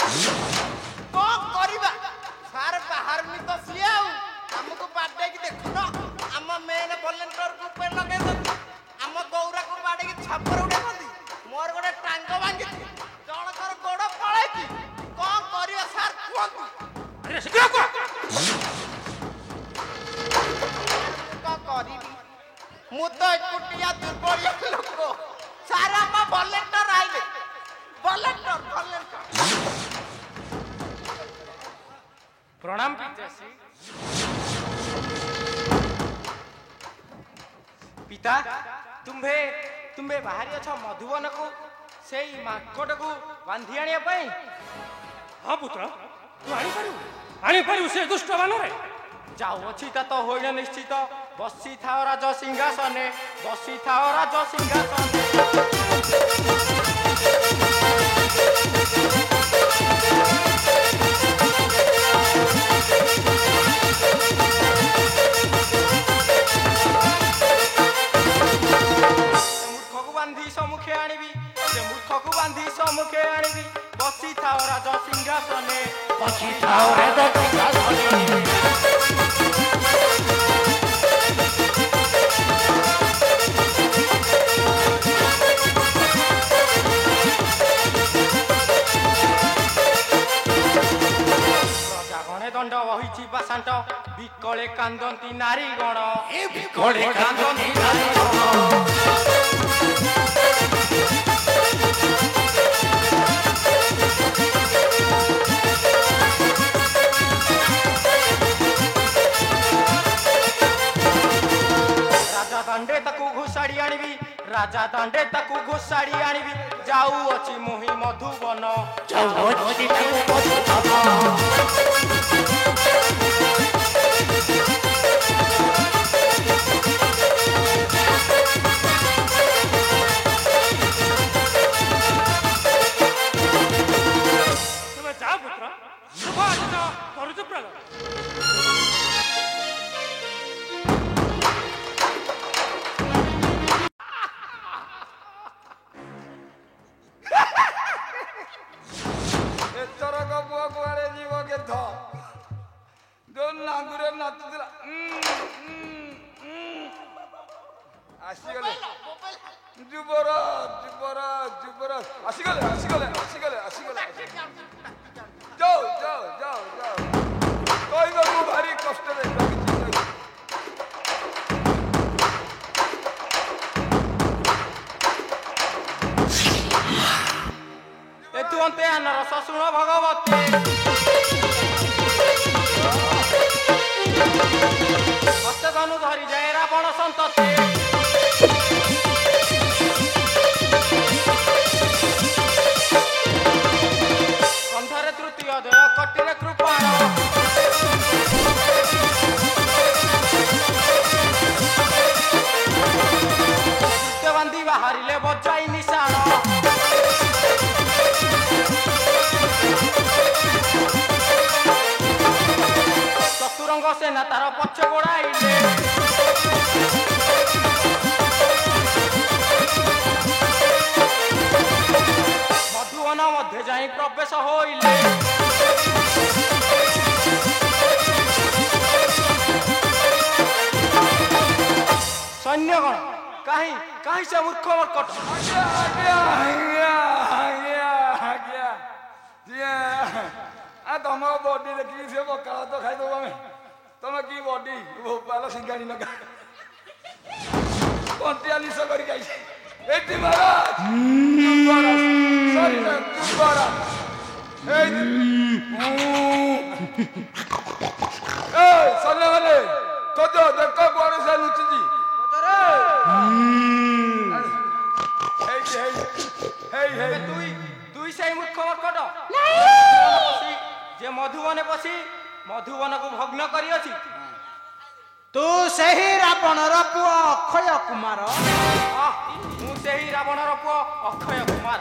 कौन करिबा सार बाहर में तो सिया हमको बाडे की देखो ना हम मेन वॉलंटियर को पे लगे दो हम गौरा को बाडे की छप्पर उड़े दो मोर गोटे टांग भांगी जण कर गोड़ पळे की कौन करियो सार कोन अरे शीघ्र को का करिबी मु तो एकुटिया दुर्बल लोक सारा मा वॉलंटियर आइले वॉलंटियर प्रणाम पिताश्री पिता तुम्भे बाहरी अछ मधुबन को सेई माकट को बांधी आनिया पई हां पुत्र तू आनी पारू से दुष्ट बानरे जाऊ अछि ता तो होइना निश्चित बसी थाओ राज सिंहासने बसी थाओ राज सिंहासने सम्मुखे आनिबी से मूर्ख को बांधी सम्मुखे आनिबी बसी थाओ राज सिंहासने बसी थाओ राज सिंहासने प्रजागणे दंड वहिछि बासांट बिकळे कांदंती नारी गण ए बिकळे कांदंती नारी गण दांडे तकु घुसाड़ी आनिबी राजा दांडे तकु घुसाड़ी आनिबी जाऊ अछि मोहि मधुबन जाऊ अछि मोहि मधुबन तुम जा पुत्र शुभ आज करूछु प्रगट शुण भगवती हस्तधनु धरी जाए रावण संतति कंधरे तृतीय देह कटिरे कृपाण बांधी बाहरिले बजाई निशाण चतुरंग सेना तार पक्ष गोड़ाइले मधुबन मध्य जाई प्रवेश होइले सैन्यगण कहीं कहीं से मूर्ख मर्कट तुम बॉडी देखी से पकाओ तो खाई दो हमें तुम की बॉडी भोपाल सिंगाड़ी लगा कंटिया निश कर महाराज सॉरी सन्ने वाले तो देखो बड़े से लुची दुई से मूर्ख मर्कट जे मधुबने बसी मधुबन को भग्न करी अछि तू सही रावणर पुआ अक्षय कुमार मु सही रावणर पुआ अक्षय कुमार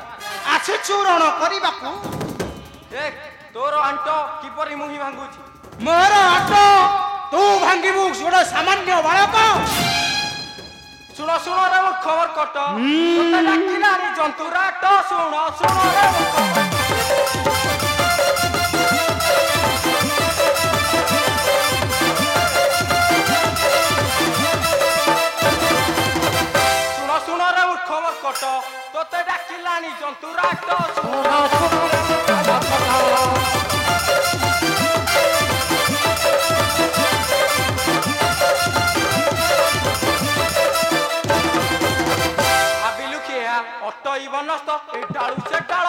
आछि चूरण करिबाकू देख तोर आंट किपरि मुहि भांगुछि मोर आंट तू भांगिबू छोड़ सामान्य बालक सुन सुन रे खबर कट तोते डाकिलानी जंतुराट सुन सुन रे ଶୁଣ ଭାବିଲୁ କିଏ ଅଟଇବ ନଷ୍ଟ ଏ ଡାଳୁ ସେ ଡାଳ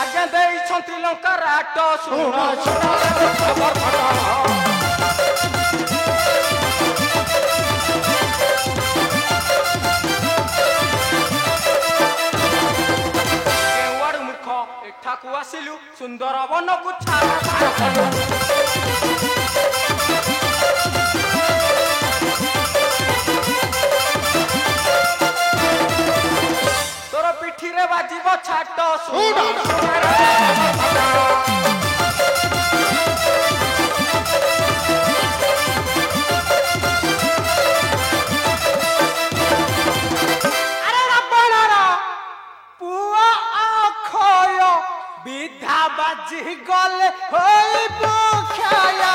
ଆଜ୍ଞା ଦେଇଛନ୍ତି ଲଙ୍କା ରାଟ ଶୁଣ କେଉଁଆଡୁ ମୂର୍ଖ ଏଠାକୁ ଆସିଲୁ ସୁନ୍ଦର ବନକୁ ତୋର ପିଠିରେ ବାଜିବ ଛାଟ ଆରେ ରାବଣର ପୁଅ ଅକ୍ଷୟ ବିଧା ବାଜି ଗଲେ ହୋଇବୁ କ୍ଷୟ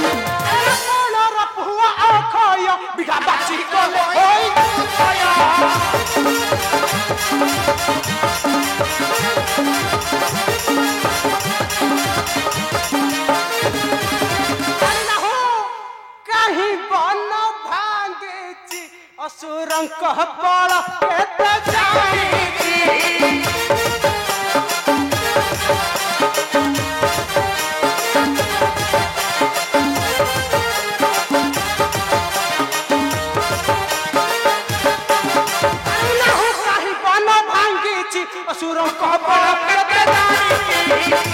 ରାବଣର ପୁଅ ଅକ୍ଷୟ ବିଧା ବାଜି ଗଲେ ହୋଇବୁ କ୍ଷୟ कहीं बन भांगी असुरंक बल केते जानी कहीं बन भांगी असुरंक बल केते जानी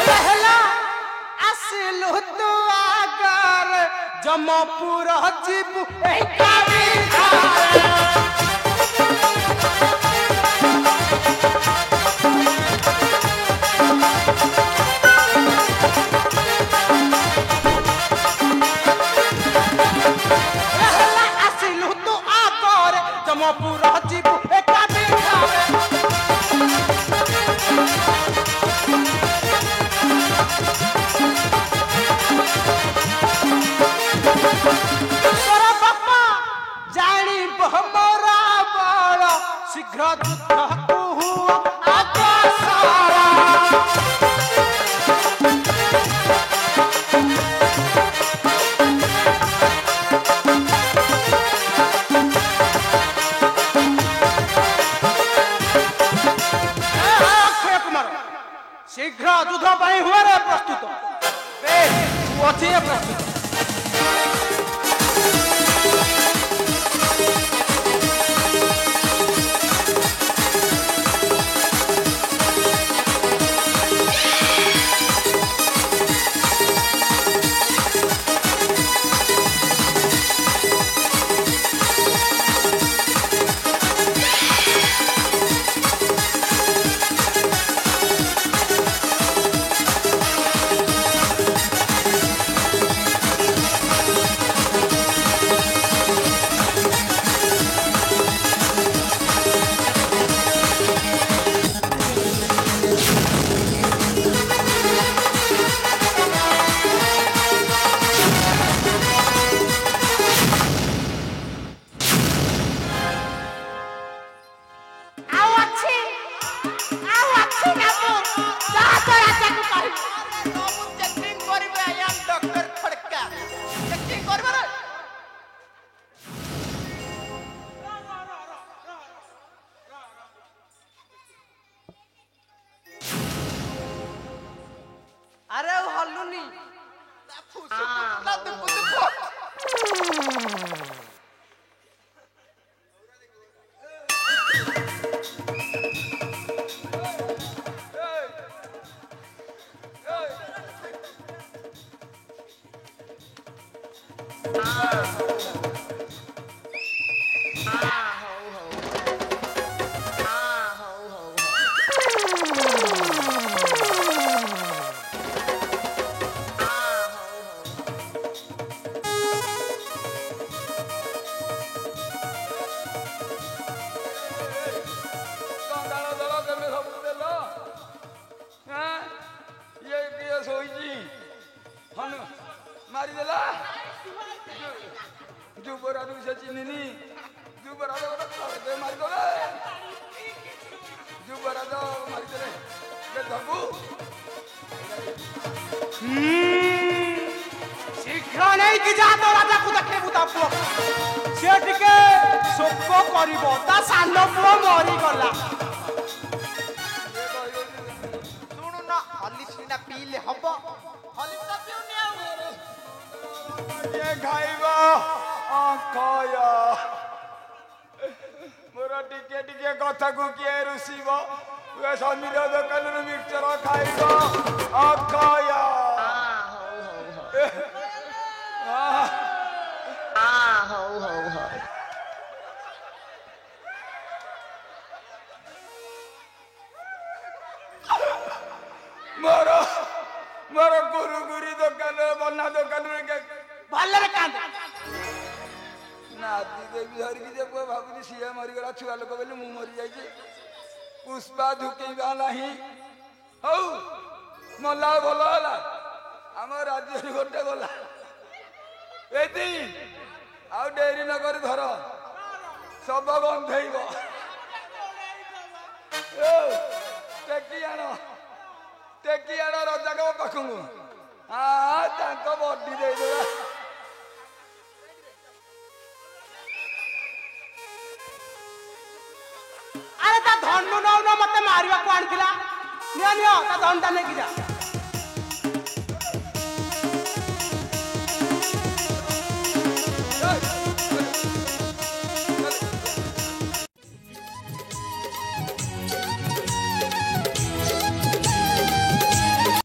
रहला ଆସିଲୁ ତୁ ଆଗରେ ଜମପୁର ଯିବୁ ଏହି କାବିଧାରେ रहଲା ଆସିଲୁ ତୁ ଆଗରେ ଜମପୁର ଯିବୁ ଏହି କାବିଧାରେ ତୋର ବାପା ଜାଣିବ ମୋରା ବଳ ଶୀଘ୍ର ଯୁଦ୍ଧକୁ ହୁଅ ଅଗ୍ରସର ଅକ୍ଷୟ କୁମାର ଶୀଘ୍ର ଯୁଦ୍ଧ ପାଇଁ ହୁଅରେ ପ୍ରସ୍ତୁତ ବେଶ ତୁ ଅଛି ପ୍ରସ୍ତୁତ अरे वो हल्लुनी ମାରିଦେଲା ଯୁବରାଜକୁ ସେ ଚିହ୍ନିନି ଯୁବରାଜ ଗୋଟେ ମାରିଦେଲେ ଯୁବରାଜ ମାରିଦେଲେ ଧକୁ ଶୀଘ୍ର ନେଇକି ଯା ତ ରାଜାକୁ ଦେଖେଇବୁ ତା ପୁଅ ସେ ଟିକେ ଶୋକ କରିବ ତା ସାନ ପୁଅ ମରିଗଲା ଶୁଣୁନ ହଲିସିନା ପିଇଲେ ହବ ହଲିସ ତ ପିଉନି ଆଉ ଖାଇବା ଖାଇବା ମୋର ଟିକେ ଟିକେ କଥାକୁ କିଏ ରୁଷିବ ସମୀର ଦୋକାନରୁ ମିକ୍ସଚର ଖାଇବ ଖାଇବା ମୋର ମୋର ଗୁରୁଗୁରି ଦୋକାନ ବନା ଦୋକାନରେ ଭଲରେ କାନ୍ଦ ନାତି ଦେବି ଧରିକି ଯେ ପୁଅ ଭାବୁଛି ସିଏ ମରିଗଲା ଛୁଆ ଲୋକ ବୋଲି ମୁଁ ମରିଯାଇଛି ପୁଷ୍ପା ଝୁକେଇବା ନାହିଁ ହଉ ମଲା ଭଲ ହେଲା ଆମ ରାଜ୍ୟରେ ଗୋଟେ ଗଲା ଏଠି ଆଉ ଡେରି ନ କରି ଧର ଶବ ଗନ୍ଧେଇବ ଟେକି ଆଣ ରଜାଙ୍କ ପାଖକୁ ତାଙ୍କ ବଡି ଦେଇଦେବା ଆରେ ତା ଧନୁ ନଉନ ମତେ ମାରିବାକୁ ଆଣିଥିଲା ନିଅ ତା ଧନଟା ନେଇକି ଯା